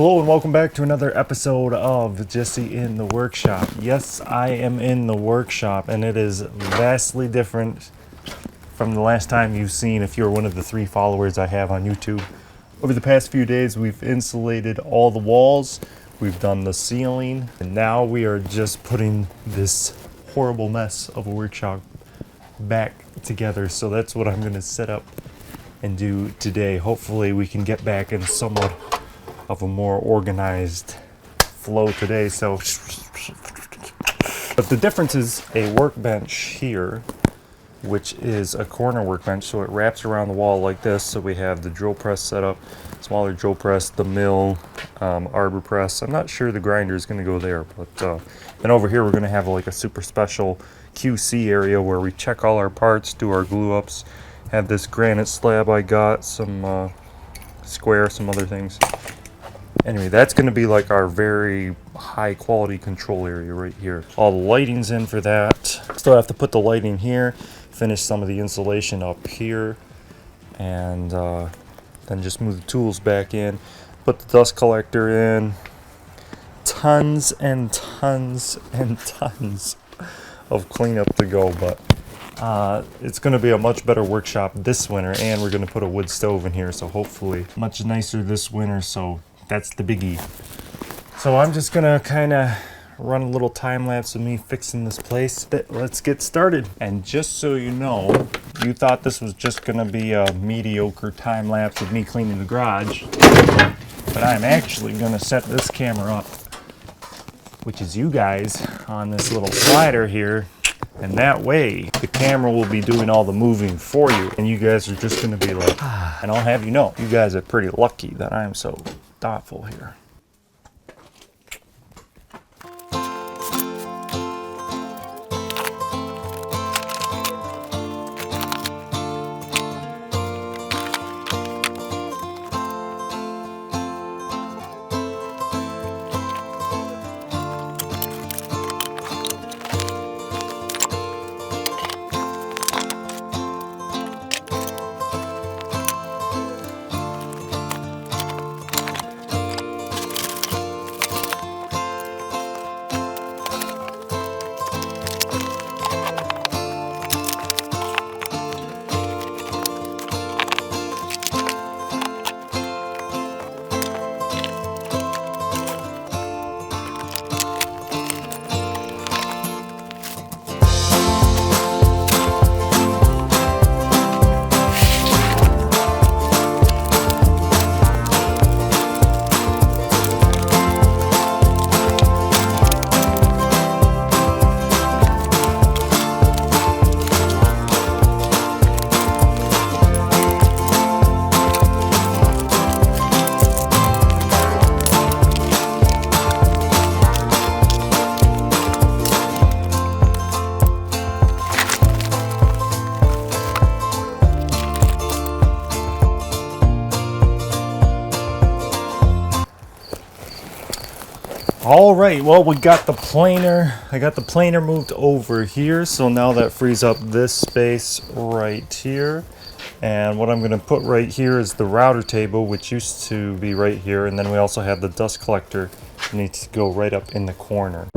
Hello and welcome back to another episode of Jesse in the Workshop. Yes, I am in the workshop and it is vastly different from the last time you've seen if you're one of the 3 followers I have on YouTube. Over the past few days we've insulated all the walls, we've done the ceiling, and now we are just putting this horrible mess of a workshop back together. So that's what I'm going to set up and do today. Hopefully we can get back in somewhat of a more organized flow today. So, but the difference is a workbench here, which is a corner workbench, so it wraps around the wall like this. So we have the drill press set up, smaller drill press, the mill, arbor press. I'm not sure the grinder is going to go there, but then over here we're going to have like a super special QC area where we check all our parts, do our glue ups, have this granite slab I got, some square, some other things. Anyway, that's going to be like our very high quality control area right here. All the lighting's in for that. Still have to put the lighting here, finish some of the insulation up here, and then just move the tools back in, put the dust collector in. Tons and tons and tons of cleanup to go, but it's going to be a much better workshop this winter, and we're going to put a wood stove in here, so hopefully much nicer this winter. So that's the biggie. So I'm just gonna kind of run a little time lapse of me fixing this place. Let's get started. And just so you know, you thought this was just gonna be a mediocre time lapse of me cleaning the garage, but I'm actually gonna set this camera up, which is you guys, on this little slider here. And that way, the camera will be doing all the moving for you. And you guys are just gonna be like, and I'll have you know, you guys are pretty lucky that I am so thoughtful here. All right, well, we got the planer. I got the planer moved over here, so now that frees up this space right here. And what I'm going to put right here is the router table, which used to be right here, and then we also have the dust collector. It needs to go right up in the corner.